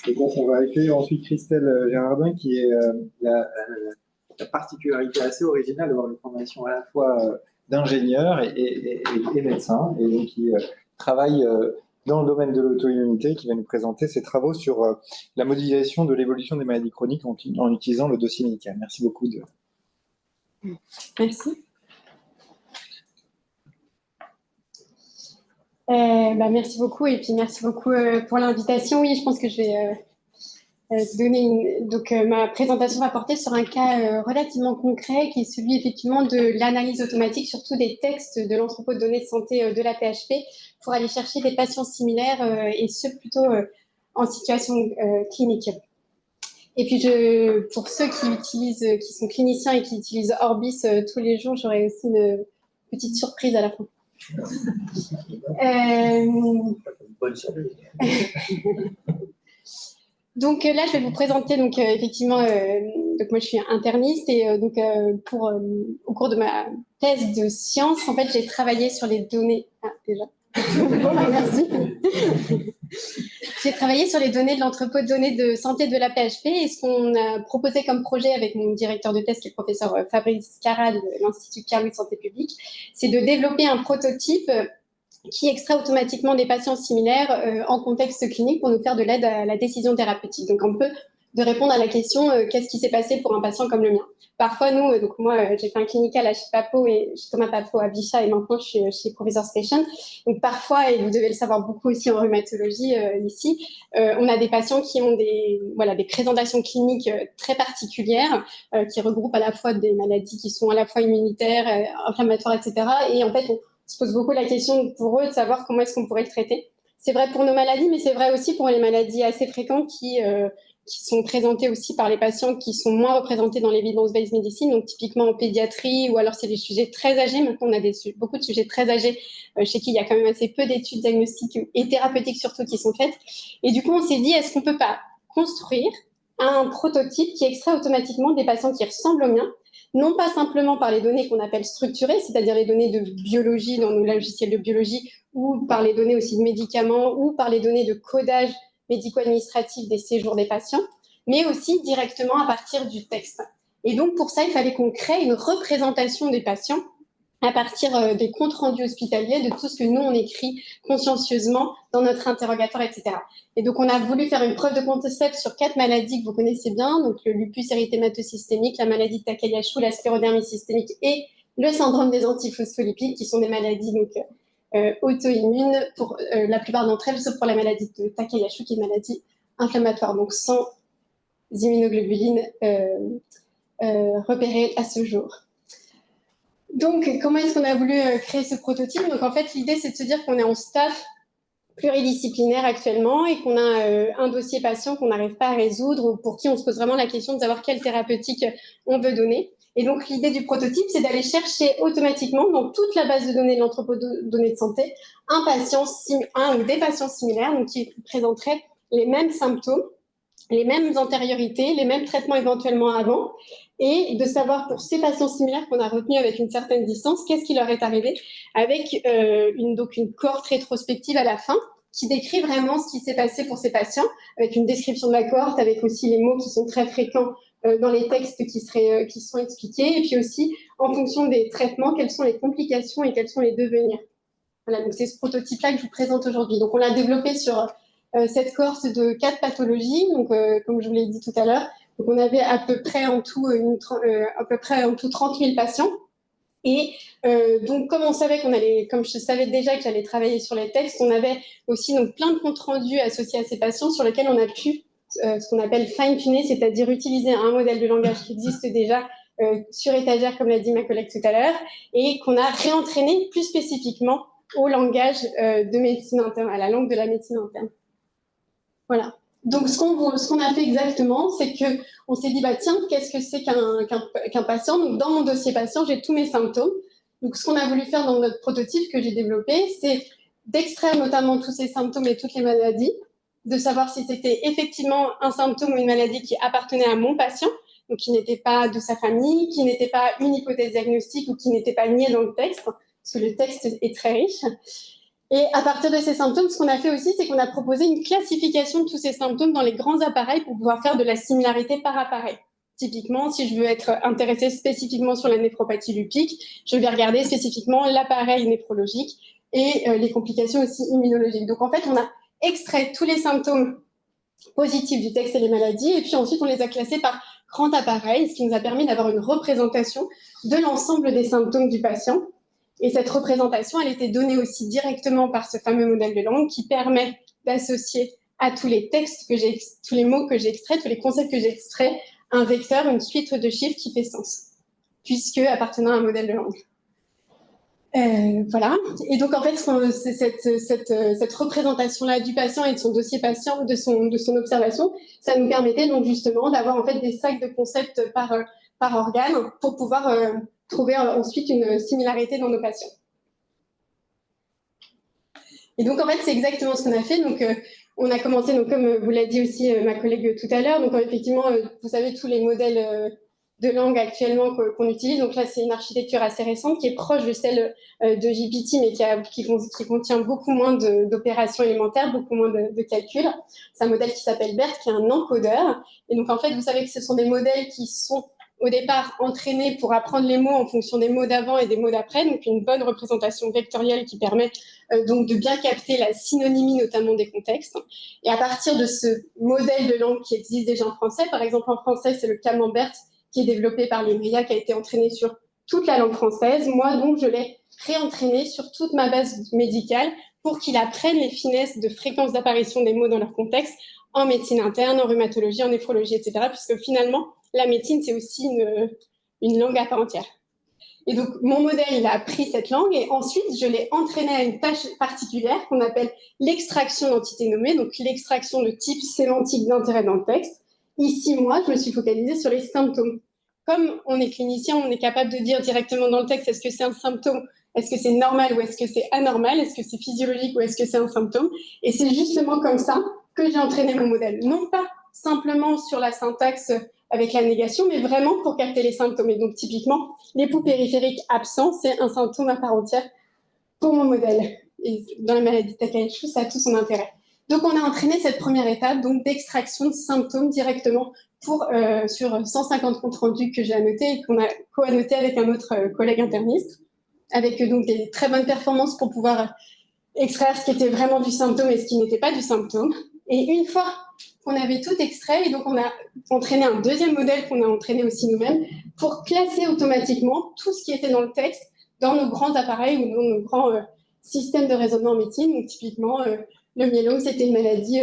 Et donc, on va accueillir ensuite Christelle Gérardin, qui est la particularité assez originale d'avoir une formation à la fois d'ingénieur et médecin, et donc qui travaille dans le domaine de l'auto-immunité, qui va nous présenter ses travaux sur la modélisation de l'évolution des maladies chroniques en utilisant le dossier médical. Merci beaucoup. Merci. Merci beaucoup et puis merci beaucoup pour l'invitation. Oui, je pense que je vais donner ma présentation va porter sur un cas relativement concret qui est celui effectivement de l'analyse automatique, surtout des textes de l'entrepôt de données de santé de la PHP pour aller chercher des patients similaires et ce plutôt en situation clinique. Et puis pour ceux qui sont cliniciens et qui utilisent Orbis tous les jours, j'aurai aussi une petite surprise à la fin. Bonne surprise. Donc là, je vais vous présenter effectivement. Donc moi, je suis interniste et au cours de ma thèse de sciences, en fait, j'ai travaillé sur les données. Ah, déjà. Merci. J'ai travaillé sur les données de l'entrepôt de données de santé de la PHP et ce qu'on a proposé comme projet avec mon directeur de thèse, qui est le professeur Fabrice Cara de l'Institut Pierre-Louis de Santé publique, c'est de développer un prototype qui extrait automatiquement des patients similaires en contexte clinique pour nous faire de l'aide à la décision thérapeutique. Donc, un peu de répondre à la question qu'est-ce qui s'est passé pour un patient comme le mien. Parfois, nous, moi, j'ai fait un clinical à Chipapo et chez Thomas Papo à Bichat et maintenant, je suis chez Professor Station. Donc, parfois, et vous devez le savoir beaucoup aussi en rhumatologie ici, on a des patients qui ont des présentations cliniques très particulières qui regroupent à la fois des maladies qui sont à la fois immunitaires, inflammatoires, etc. Et en fait, on se pose beaucoup la question pour eux de savoir comment est-ce qu'on pourrait le traiter. C'est vrai pour nos maladies, mais c'est vrai aussi pour les maladies assez fréquentes qui sont présentées aussi par les patients qui sont moins représentés dans l'evidence-based medicine, donc typiquement en pédiatrie, ou alors c'est des sujets très âgés. Maintenant, on a beaucoup de sujets très âgés chez qui il y a quand même assez peu d'études diagnostiques et thérapeutiques surtout qui sont faites. Et du coup, on s'est dit, est-ce qu'on peut pas construire un prototype qui extrait automatiquement des patients qui ressemblent aux miens, non pas simplement par les données qu'on appelle structurées, c'est-à-dire les données de biologie dans nos logiciels de biologie, ou par les données aussi de médicaments, ou par les données de codage médico-administratif des séjours des patients, mais aussi directement à partir du texte. Et donc, pour ça, il fallait qu'on crée une représentation des patients à partir des comptes rendus hospitaliers, de tout ce que nous, on écrit consciencieusement dans notre interrogatoire, etc. Et donc, on a voulu faire une preuve de concept sur 4 maladies que vous connaissez bien, donc le lupus érythématosystémique, la maladie de Takayasu, la sclérodermie systémique et le syndrome des antiphospholipides, qui sont des maladies auto-immunes pour la plupart d'entre elles, sauf pour la maladie de Takayasu, qui est une maladie inflammatoire, donc sans immunoglobulines repérées à ce jour. Donc, comment est-ce qu'on a voulu créer ce prototype? Donc, en fait, l'idée, c'est de se dire qu'on est en staff pluridisciplinaire actuellement et qu'on a un dossier patient qu'on n'arrive pas à résoudre ou pour qui on se pose vraiment la question de savoir quelle thérapeutique on veut donner. Et donc, l'idée du prototype, c'est d'aller chercher automatiquement dans toute la base de données de l'entrepôt de données de santé un ou des patients similaires, donc qui présenteraient les mêmes symptômes, les mêmes antériorités, les mêmes traitements éventuellement avant, et de savoir pour ces patients similaires qu'on a retenus avec une certaine distance, qu'est-ce qui leur est arrivé, avec une cohorte rétrospective à la fin, qui décrit vraiment ce qui s'est passé pour ces patients, avec une description de la cohorte, avec aussi les mots qui sont très fréquents dans les textes qui sont expliqués, et puis aussi, en fonction des traitements, quelles sont les complications et quels sont les devenirs. Voilà, donc c'est ce prototype-là que je vous présente aujourd'hui. Donc on l'a développé sur cette cohorte de 4 pathologies, donc comme je vous l'ai dit tout à l'heure. Donc on avait à peu près en tout 30 000 patients. Et donc comme on savait comme je savais déjà que j'allais travailler sur les textes, on avait aussi donc plein de comptes rendus associés à ces patients sur lesquels on a pu ce qu'on appelle fine-tuner, c'est-à-dire utiliser un modèle de langage qui existe déjà sur étagère, comme l'a dit ma collègue tout à l'heure, et qu'on a réentraîné plus spécifiquement au langage de médecine interne, à la langue de la médecine interne. Voilà. Donc, ce qu'on a fait exactement, c'est qu'on s'est dit, tiens, qu'est-ce que c'est qu'un patient? Donc, dans mon dossier patient, j'ai tous mes symptômes. Donc, ce qu'on a voulu faire dans notre prototype que j'ai développé, c'est d'extraire notamment tous ces symptômes et toutes les maladies, de savoir si c'était effectivement un symptôme ou une maladie qui appartenait à mon patient, donc qui n'était pas de sa famille, qui n'était pas une hypothèse diagnostique ou qui n'était pas niée dans le texte, parce que le texte est très riche. Et à partir de ces symptômes, ce qu'on a fait aussi, c'est qu'on a proposé une classification de tous ces symptômes dans les grands appareils pour pouvoir faire de la similarité par appareil. Typiquement, si je veux être intéressée spécifiquement sur la néphropathie lupique, je vais regarder spécifiquement l'appareil néphrologique et les complications aussi immunologiques. Donc en fait, on a extrait tous les symptômes positifs du texte et les maladies, et puis ensuite on les a classés par grand appareil, ce qui nous a permis d'avoir une représentation de l'ensemble des symptômes du patient. Et cette représentation, elle était donnée aussi directement par ce fameux modèle de langue qui permet d'associer à tous les textes tous les mots que j'ai extraits, tous les concepts que j'ai extraits, un vecteur, une suite de chiffres qui fait sens, puisque appartenant à un modèle de langue. Voilà. Et donc, en fait, cette représentation-là du patient et de son dossier patient, de son observation, ça nous permettait donc justement d'avoir en fait des sacs de concepts par organe pour pouvoir trouver ensuite une similarité dans nos patients. Et donc, en fait, c'est exactement ce qu'on a fait. Donc, on a commencé, donc, comme vous l'a dit aussi ma collègue tout à l'heure, donc effectivement, vous savez, tous les modèles de langue actuellement qu'on utilise. Donc là, c'est une architecture assez récente qui est proche de celle de GPT, mais qui contient beaucoup moins d'opérations élémentaires, beaucoup moins de calculs. C'est un modèle qui s'appelle BERT, qui est un encodeur. Et donc, en fait, vous savez que ce sont des modèles qui sont au départ entraînés pour apprendre les mots en fonction des mots d'avant et des mots d'après, donc une bonne représentation vectorielle qui permet donc de bien capter la synonymie notamment des contextes. Et à partir de ce modèle de langue qui existe déjà en français, par exemple en français, c'est le Camembert qui est développé par l'INRIA, qui a été entraîné sur toute la langue française. Moi, donc, je l'ai réentraîné sur toute ma base médicale pour qu'il apprenne les finesses de fréquence d'apparition des mots dans leur contexte en médecine interne, en rhumatologie, en néphrologie, etc. Puisque finalement, la médecine, c'est aussi une langue à part entière. Et donc, mon modèle, il a appris cette langue et ensuite, je l'ai entraîné à une tâche particulière qu'on appelle l'extraction d'entités nommées, donc l'extraction de types sémantiques d'intérêt dans le texte. Ici, moi, je me suis focalisée sur les symptômes. Comme on est clinicien, on est capable de dire directement dans le texte est-ce que c'est un symptôme, est-ce que c'est normal ou est-ce que c'est anormal, est-ce que c'est physiologique ou est-ce que c'est un symptôme. Et c'est justement comme ça que j'ai entraîné mon modèle. Non pas simplement sur la syntaxe avec la négation, mais vraiment pour capter les symptômes. Et donc, typiquement, l'époux périphérique absent, c'est un symptôme à part entière pour mon modèle. Et dans la maladie de Takayama, ça a tout son intérêt. Donc, on a entraîné cette première étape donc d'extraction de symptômes directement sur 150 comptes rendus que j'ai annotés et qu'on a co-annoté avec un autre collègue interniste, avec donc des très bonnes performances pour pouvoir extraire ce qui était vraiment du symptôme et ce qui n'était pas du symptôme. Et une fois qu'on avait tout extrait, et donc on a entraîné un deuxième modèle qu'on a entraîné aussi nous-mêmes pour classer automatiquement tout ce qui était dans le texte dans nos grands appareils ou dans nos grands systèmes de raisonnement en médecine. Donc typiquement, le myélome, c'était une maladie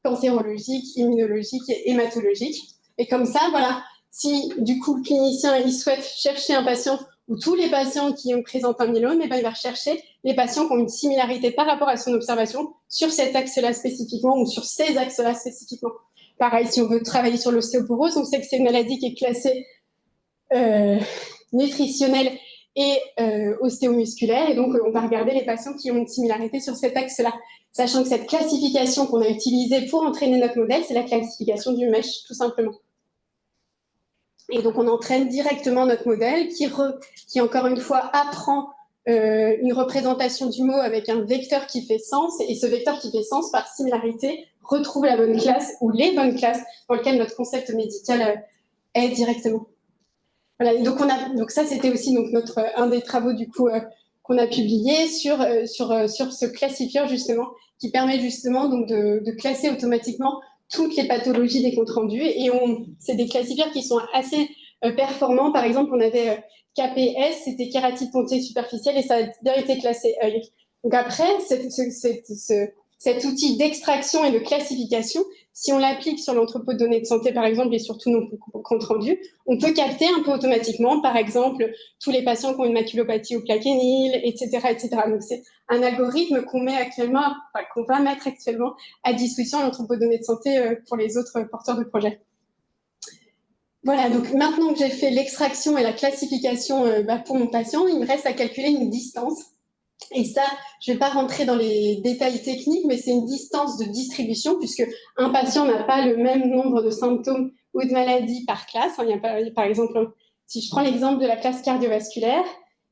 cancérologique, immunologique et hématologique. Et comme ça, voilà, si du coup le clinicien il souhaite chercher un patient ou tous les patients qui présentent un myélome, eh ben, il va rechercher les patients qui ont une similarité par rapport à son observation sur cet axe-là spécifiquement ou sur ces axes-là spécifiquement. Pareil, si on veut travailler sur l'ostéoporose, on sait que c'est une maladie qui est classée nutritionnelle et ostéomusculaire, et donc on va regarder les patients qui ont une similarité sur cet axe-là, sachant que cette classification qu'on a utilisée pour entraîner notre modèle, c'est la classification du MESH, tout simplement. Et donc, on entraîne directement notre modèle qui encore une fois, apprend une représentation du mot avec un vecteur qui fait sens. Et ce vecteur qui fait sens, par similarité, retrouve la bonne classe ou les bonnes classes dans lesquelles notre concept médical est directement. Voilà. Et donc ça, c'était aussi donc, un des travaux du coup qu'on a publié sur ce classifieur, justement, qui permet justement donc, de classer automatiquement toutes les pathologies des comptes rendus. Et c'est des classifieurs qui sont assez performants. Par exemple, on avait KPS, c'était kératite ponctuée superficielle, et ça a bien été classé œil. Donc après, cet outil d'extraction et de classification, si on l'applique sur l'entrepôt de données de santé, par exemple, et sur tous nos comptes rendus, on peut capter un peu automatiquement, par exemple, tous les patients qui ont une maculopathie ou plaquenile, etc., etc. Donc, c'est un algorithme qu'on va mettre actuellement à disposition à l'entrepôt de données de santé pour les autres porteurs de projets. Voilà, donc maintenant que j'ai fait l'extraction et la classification pour mon patient, il me reste à calculer une distance. Et ça, je ne vais pas rentrer dans les détails techniques, mais c'est une distance de distribution, puisque un patient n'a pas le même nombre de symptômes ou de maladies par classe. Il y a par exemple, si je prends l'exemple de la classe cardiovasculaire,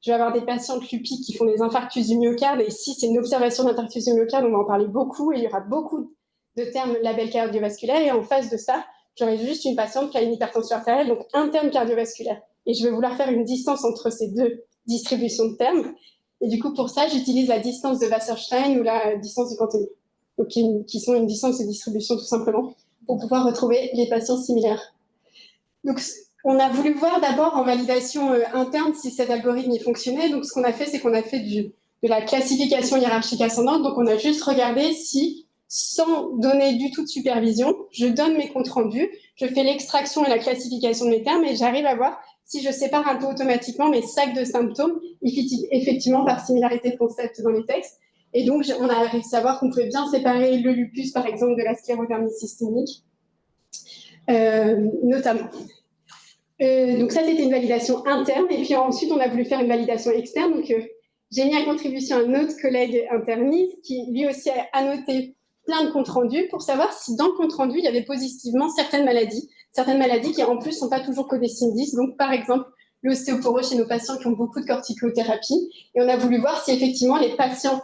je vais avoir des patientes lupiques qui font des infarctus du myocarde, et si c'est une observation d'infarctus du myocarde, on va en parler beaucoup, et il y aura beaucoup de termes label cardiovasculaire, et en face de ça, j'aurai juste une patiente qui a une hypertension artérielle, donc un terme cardiovasculaire. Et je vais vouloir faire une distance entre ces deux distributions de termes. Et du coup, pour ça, j'utilise la distance de Wasserstein ou la distance du Cantellier, donc qui sont une distance de distribution tout simplement, pour pouvoir retrouver les patients similaires. Donc, on a voulu voir d'abord en validation interne si cet algorithme y fonctionnait. Donc, ce qu'on a fait, c'est qu'on a fait de la classification hiérarchique ascendante. Donc, on a juste regardé si, sans donner du tout de supervision, je donne mes comptes rendus, je fais l'extraction et la classification de mes termes et j'arrive à voir si je sépare un peu automatiquement mes sacs de symptômes, effectivement par similarité de concept dans les textes. Et donc, on a réussi à voir qu'on pouvait bien séparer le lupus, par exemple, de la sclérodermie systémique, notamment. Donc ça, c'était une validation interne. Et puis ensuite, on a voulu faire une validation externe. Donc, j'ai mis à contribution un autre collègue interniste qui, lui aussi, a annoté plein de comptes rendus pour savoir si dans le compte rendu, il y avait positivement certaines maladies qui, en plus, ne sont pas toujours codées SIM10. Donc, par exemple, l'ostéoporose chez nos patients qui ont beaucoup de corticothérapie. Et on a voulu voir si, effectivement, les patients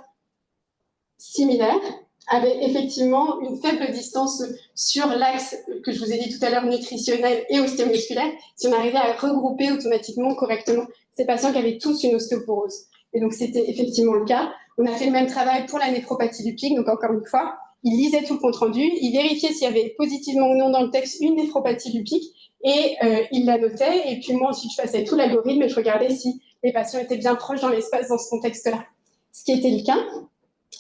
similaires avaient effectivement une faible distance sur l'axe que je vous ai dit tout à l'heure, nutritionnel et ostéomusculaire, si on arrivait à regrouper automatiquement, correctement, ces patients qui avaient tous une ostéoporose. Et donc, c'était effectivement le cas. On a fait le même travail pour la néphropathie lupique. Donc, encore une fois, il lisait tout le compte-rendu, il vérifiait s'il y avait positivement ou non dans le texte une néphropathie lupique et il la notait. Et puis, moi, ensuite, je passais tout l'algorithme et je regardais si les patients étaient bien proches dans l'espace dans ce contexte-là. Ce qui était le cas.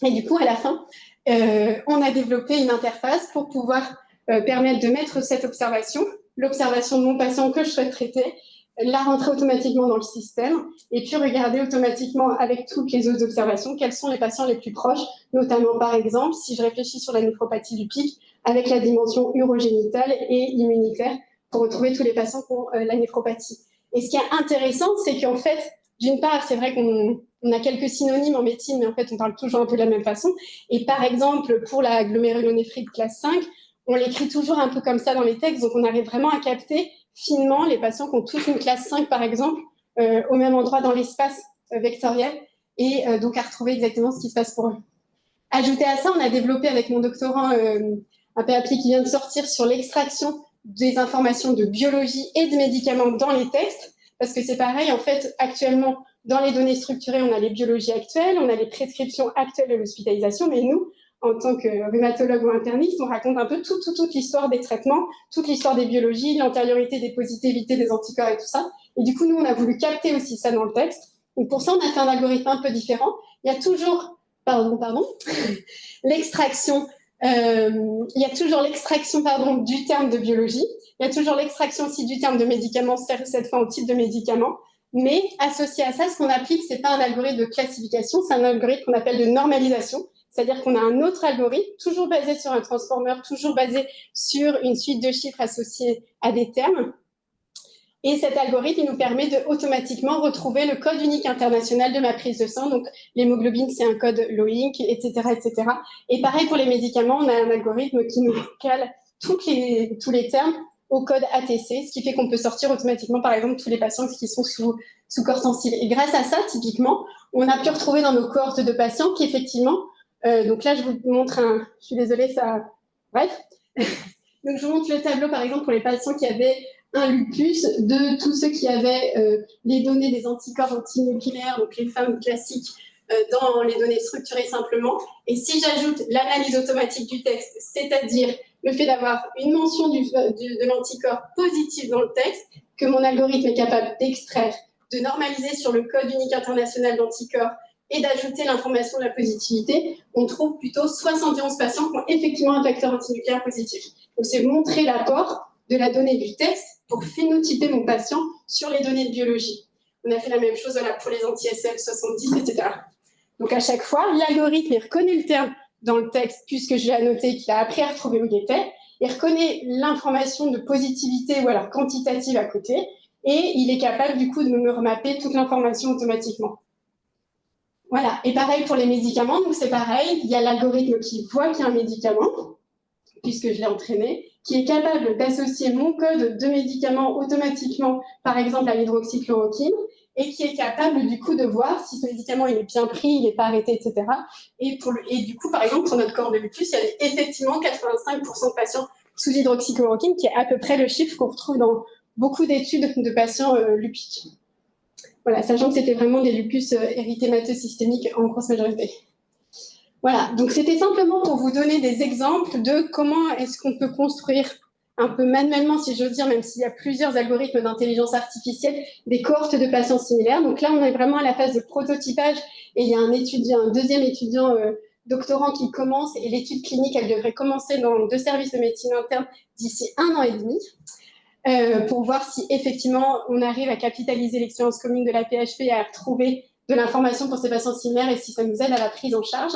Et du coup, à la fin, on a développé une interface pour pouvoir permettre de mettre cette observation, l'observation de mon patient que je souhaite traiter, la rentrer automatiquement dans le système et puis regarder automatiquement avec toutes les autres observations quels sont les patients les plus proches, notamment par exemple, si je réfléchis sur la néphropathie lupique, avec la dimension urogénitale et immunitaire pour retrouver tous les patients qui ont la néphropathie. Et ce qui est intéressant, c'est qu'en fait, d'une part, c'est vrai qu'on a quelques synonymes en médecine, mais en fait, on parle toujours un peu de la même façon. Et par exemple, pour la glomérulonéphrite classe 5, on l'écrit toujours un peu comme ça dans les textes, donc on arrive vraiment à capter finement les patients qui ont tous une classe 5, par exemple, au même endroit dans l'espace vectoriel, et donc à retrouver exactement ce qui se passe pour eux. Ajouté à ça, on a développé avec mon doctorant un PAP qui vient de sortir sur l'extraction des informations de biologie et de médicaments dans les textes, parce que c'est pareil, en fait, actuellement, dans les données structurées, on a les biologies actuelles, on a les prescriptions actuelles de l'hospitalisation, mais nous, en tant que rhumatologue ou interniste, on raconte un peu toute l'histoire des traitements, toute l'histoire des biologies, l'antériorité des positivités des anticorps et tout ça. Et du coup, nous, on a voulu capter aussi ça dans le texte. Donc pour ça, on a fait un algorithme un peu différent. Il y a toujours, l'extraction, il y a toujours l'extraction du terme de biologie. Il y a toujours l'extraction aussi du terme de médicament, cette fois au type de médicament. Mais associé à ça, ce qu'on applique, c'est pas un algorithme de classification, c'est un algorithme qu'on appelle de normalisation. C'est-à-dire qu'on a un autre algorithme, toujours basé sur un transformer, toujours basé sur une suite de chiffres associés à des termes. Et cet algorithme, il nous permet de automatiquement retrouver le code unique international de ma prise de sang. Donc, l'hémoglobine, c'est un code LOINC, etc., etc. Et pareil pour les médicaments, on a un algorithme qui nous cale tous les termes au code ATC, ce qui fait qu'on peut sortir automatiquement, par exemple, tous les patients qui sont sous cortensile. Et grâce à ça, typiquement, on a pu retrouver dans nos cohortes de patients qu'effectivement, donc là, je vous montre je suis désolée, ça, bref. Donc, je vous montre le tableau, par exemple, pour les patients qui avaient un lupus, de tous ceux qui avaient les données des anticorps antinucléaires, donc les fameux classiques, dans les données structurées simplement. Et si j'ajoute l'analyse automatique du texte, c'est-à-dire le fait d'avoir une mention de l'anticorps positif dans le texte, que mon algorithme est capable d'extraire, de normaliser sur le code unique international d'anticorps et d'ajouter l'information de la positivité, on trouve plutôt 71 patients qui ont effectivement un facteur antinucléaire positif. Donc, c'est montrer l'apport de la donnée du texte pour phénotyper mon patient sur les données de biologie. On a fait la même chose pour les anti-SL70, etc. Donc, à chaque fois, l'algorithme, il reconnaît le terme dans le texte, puisque j'ai annoté qu'il a appris à retrouver où il était. Il reconnaît l'information de positivité ou alors quantitative à côté, et il est capable, du coup, de me remapper toute l'information automatiquement. Voilà, et pareil pour les médicaments, donc c'est pareil, il y a l'algorithme qui voit qu'il y a un médicament, puisque je l'ai entraîné, qui est capable d'associer mon code de médicament automatiquement, par exemple à l'hydroxychloroquine, et qui est capable du coup de voir si ce médicament il est bien pris, il n'est pas arrêté, etc. Et du coup, par exemple, pour notre corps de lupus, il y avait effectivement 85% de patients sous hydroxychloroquine, qui est à peu près le chiffre qu'on retrouve dans beaucoup d'études de patients lupiques. Voilà, sachant que c'était vraiment des lupus érythémateux systémiques en grosse majorité. Voilà, donc c'était simplement pour vous donner des exemples de comment est-ce qu'on peut construire un peu manuellement, si j'ose dire, même s'il y a plusieurs algorithmes d'intelligence artificielle, des cohortes de patients similaires. Donc là, on est vraiment à la phase de prototypage et il y a un deuxième étudiant doctorant qui commence et l'étude clinique, elle devrait commencer dans 2 services de médecine interne d'ici 1 an et demi. Pour voir si effectivement on arrive à capitaliser l'expérience commune de la PHP et à retrouver de l'information pour ces patients similaires et si ça nous aide à la prise en charge.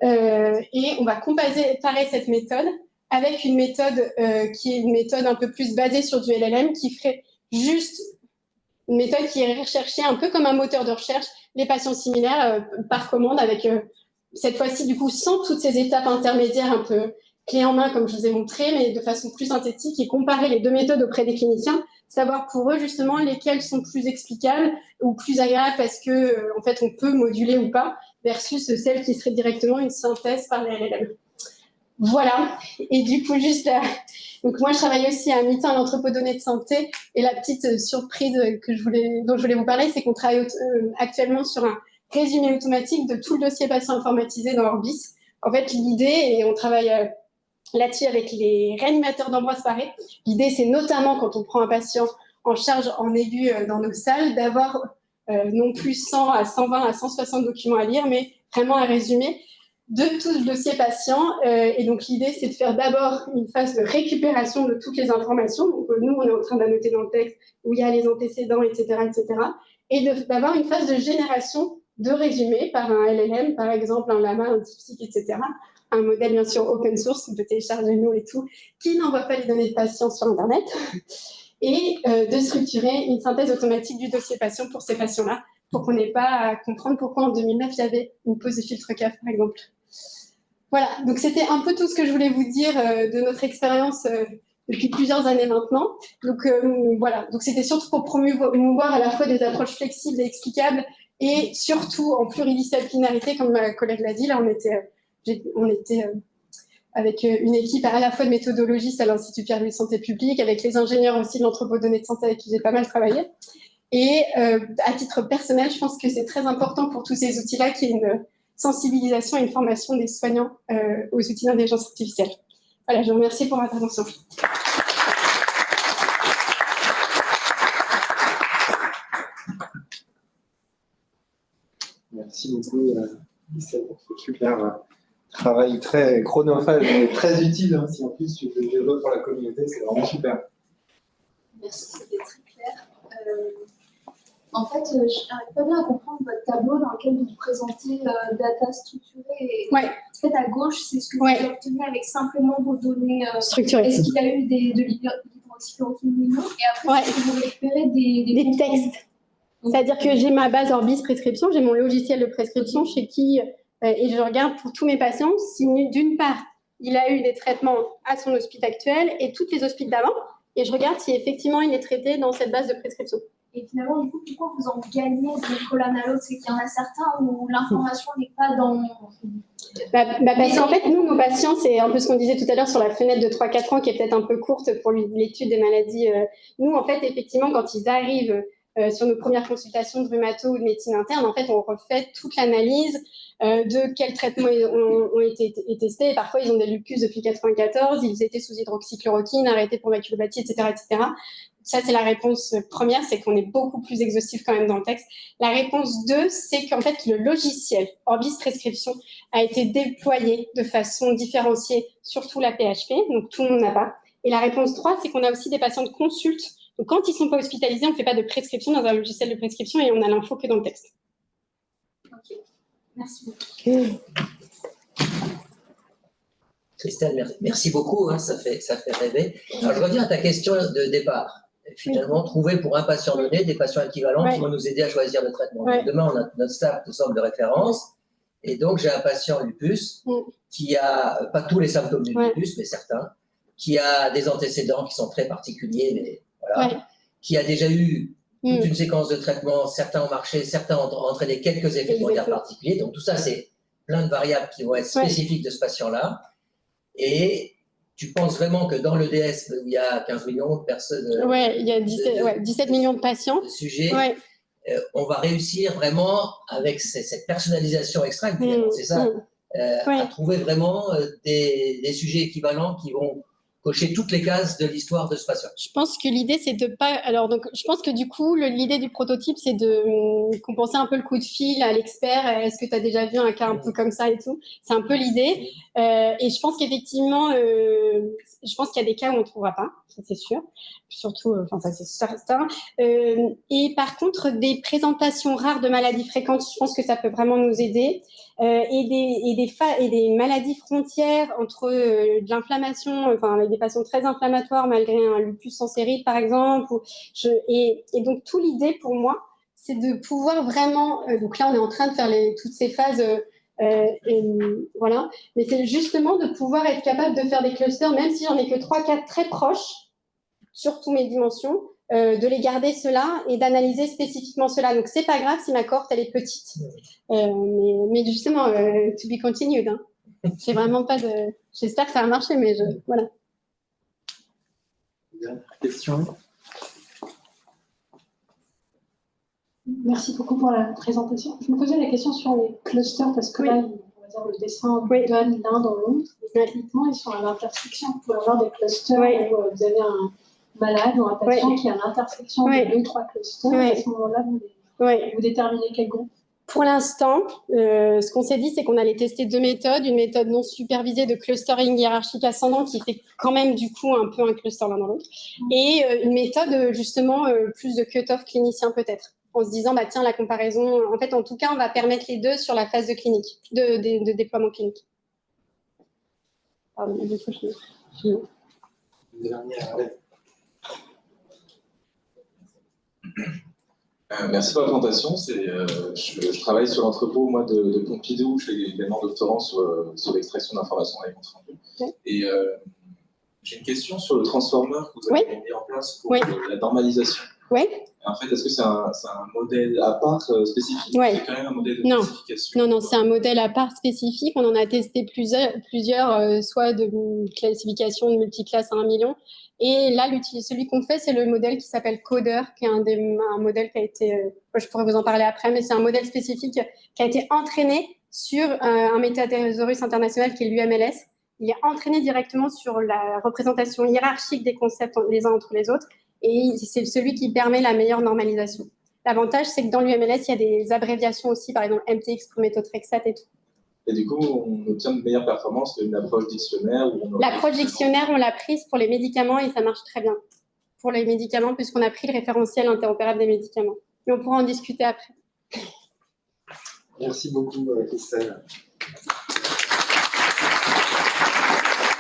Et on va comparer cette méthode avec une méthode qui est une méthode un peu plus basée sur du LLM, qui ferait juste une méthode qui irait rechercher un peu comme un moteur de recherche les patients similaires par commande, avec cette fois-ci du coup sans toutes ces étapes intermédiaires un peu clé en main, comme je vous ai montré, mais de façon plus synthétique, et comparer les 2 méthodes auprès des cliniciens, savoir pour eux justement lesquelles sont plus explicables ou plus agréables parce que en fait on peut moduler ou pas, versus celle qui serait directement une synthèse par les LLM. Voilà, et du coup juste là, donc moi je travaille aussi à mi-temps à l'entrepôt données de santé, et la petite surprise dont je voulais vous parler, c'est qu'on travaille actuellement sur un résumé automatique de tout le dossier patient informatisé dans Orbis. En fait, l'idée, et on travaille là-dessus avec les réanimateurs d'Ambroise Paré. L'idée, c'est notamment quand on prend un patient en charge en aigu dans nos salles, d'avoir non plus 100 à 120 à 160 documents à lire, mais vraiment un résumé de tout le dossier patient. Et donc, l'idée, c'est de faire d'abord une phase de récupération de toutes les informations. Donc, nous, on est en train d'annoter dans le texte où il y a les antécédents, etc., etc. Et d'avoir une phase de génération de résumés par un LLM, par exemple, un Llama, un DeepSeek, etc., un modèle bien sûr open source qu'on peut télécharger nous et tout, qui n'envoie pas les données de patients sur Internet, et de structurer une synthèse automatique du dossier patient pour ces patients-là, pour qu'on n'ait pas à comprendre pourquoi en 2009 il y avait une pause de filtre CAF par exemple. Voilà, donc c'était un peu tout ce que je voulais vous dire de notre expérience depuis plusieurs années maintenant. Donc voilà, donc c'était surtout pour promouvoir à la fois des approches flexibles et explicables, et surtout en pluridisciplinarité, comme ma collègue l'a dit. Là, on était avec une équipe à la fois de méthodologistes à l'Institut Pierre-Louis de Santé publique, avec les ingénieurs aussi de l'entrepôt données de santé avec qui j'ai pas mal travaillé. Et à titre personnel, je pense que c'est très important pour tous ces outils-là qu'il y ait une sensibilisation et une formation des soignants aux outils d'intelligence artificielle. Voilà, je vous remercie pour votre attention. Merci beaucoup, Lisa, pour ce super travail très chronophage et très utile. Hein, si en plus tu le développes pour la communauté, c'est vraiment super. Merci, c'était très clair. En fait, je n'arrive pas bien à comprendre votre tableau dans lequel vous présentez data structurée. Et Ouais. En fait, à gauche, c'est ce que vous obtenez avec simplement vos données structurées. Est-ce qu'il y a eu de l'hydroxychloroquine ou non? Et après, est-ce que vous récupérez des textes. C'est-à-dire que j'ai ma base Orbis prescription, j'ai mon logiciel de prescription chez qui, et je regarde pour tous mes patients si d'une part, il a eu des traitements à son hospice actuel et toutes les hospices d'avant, et je regarde si effectivement il est traité dans cette base de prescription. Et finalement, du coup, pourquoi vous en gagnez d'une colonne à l'autre? C'est qu'il y en a certains où l'information n'est pas dans... Parce qu'en fait, nous, nos patients, c'est un peu ce qu'on disait tout à l'heure sur la fenêtre de 3-4 ans qui est peut-être un peu courte pour l'étude des maladies. Nous, en fait, effectivement, quand ils arrivent sur nos premières consultations de rhumato ou de médecine interne, en fait, on refait toute l'analyse de quels traitements ont été testés. Et parfois, ils ont des lupus depuis 1994, ils étaient sous hydroxychloroquine, arrêtés pour maculopathie, etc., etc. Ça, c'est la réponse première, c'est qu'on est beaucoup plus exhaustif quand même dans le texte. La réponse 2, c'est qu'en fait, le logiciel Orbis Prescription a été déployé de façon différenciée, surtout la PHP, donc tout le monde n'a pas. Et la réponse 3, c'est qu'on a aussi des patients de consulte. Donc, quand ils ne sont pas hospitalisés, on ne fait pas de prescription dans un logiciel de prescription et on a l'info que dans le texte. Ok, merci beaucoup. Christelle, merci beaucoup, hein, ça fait rêver. Alors, je reviens à ta question de départ. Finalement, trouver pour un patient donné des patients équivalents qui vont nous aider à choisir le traitement. Donc, demain, on a notre staff de sorte de référence. Et donc, j'ai un patient lupus qui a, pas tous les symptômes du lupus, mais certains, qui a des antécédents qui sont très particuliers, mais voilà, qui a déjà eu toute une séquence de traitements, certains ont marché, certains ont entraîné quelques effets secondaires particuliers. Donc tout ça, c'est plein de variables qui vont être spécifiques de ce patient-là. Et tu penses vraiment que dans l'EDS, où il y a 15 millions de personnes, il y a 17 millions de patients, de sujets, on va réussir vraiment, avec cette personnalisation extrême, c'est ça, à trouver vraiment des sujets équivalents qui vont cocher toutes les cases de l'histoire de ce patient. Je pense que l'idée, c'est de pas... Alors, donc, je pense que du coup, l'idée du prototype, c'est de compenser un peu le coup de fil à l'expert. Est-ce que tu as déjà vu un cas un peu comme ça et tout? C'est un peu l'idée. Et je pense qu'effectivement, je pense qu'il y a des cas où on ne trouvera pas, ça c'est sûr. Surtout, enfin, ça c'est certain. Et par contre, des présentations rares de maladies fréquentes, je pense que ça peut vraiment nous aider. Et des maladies frontières entre de l'inflammation, enfin avec des patients très inflammatoires malgré un lupus en série par exemple. Et donc tout l'idée pour moi, c'est de pouvoir vraiment. Donc là, on est en train de faire toutes ces phases, voilà. Mais c'est justement de pouvoir être capable de faire des clusters, même si j'en ai que 3-4 très proches sur toutes mes dimensions. De les garder ceux-là et d'analyser spécifiquement ceux-là. Donc, c'est pas grave si ma cohorte, elle est petite. Mais justement, to be continued. Hein. J'ai vraiment pas de... J'espère que ça va marcher, mais voilà. Dernière question. Merci beaucoup pour la présentation. Je me posais la question sur les clusters, parce que là, on va dire, le dessin donne l'un dans l'autre. Techniquement, ils sont à l'intersection. Vous pouvez avoir des clusters où vous avez un malade ou un patient qui est à l'intersection de 2 ou 3 clusters. À ce moment-là, vous déterminez quel groupe? Pour l'instant, ce qu'on s'est dit, c'est qu'on allait tester 2 méthodes. Une méthode non supervisée de clustering hiérarchique ascendant qui fait quand même du coup un peu un cluster l'un dans l'autre. Et une méthode justement plus de cut-off clinicien peut-être. En se disant, bah tiens, la comparaison, en fait, en tout cas, on va permettre les deux sur la phase de clinique, de déploiement clinique. Pardon, du coup, merci pour la présentation. Je travaille sur l'entrepôt moi de Pompidou. Je fais également doctorant sur l'extraction d'informations dans les comptes rendus. Et j'ai une question sur le transformer que vous avez mis en place pour la normalisation. En fait, est-ce que c'est un modèle à part spécifique? C'est quand même un modèle de classification? Non, c'est un modèle à part spécifique. On en a testé plusieurs soit de classification de multiclasse à 1 million. Et là, celui qu'on fait, c'est le modèle qui s'appelle Coder, qui est un modèle qui a été, je pourrais vous en parler après, mais c'est un modèle spécifique qui a été entraîné sur un métathésaurus international qui est l'UMLS. Il est entraîné directement sur la représentation hiérarchique des concepts les uns entre les autres. Et c'est celui qui permet la meilleure normalisation. L'avantage, c'est que dans l'UMLS, il y a des abréviations aussi, par exemple MTX pour méthotrexate et tout. Et du coup, on obtient de meilleures performances qu'une approche dictionnaire? L'approche dictionnaire, on l'a prise pour les médicaments et ça marche très bien. Pour les médicaments, puisqu'on a pris le référentiel interopérable des médicaments. Et on pourra en discuter après. Merci beaucoup, Christelle.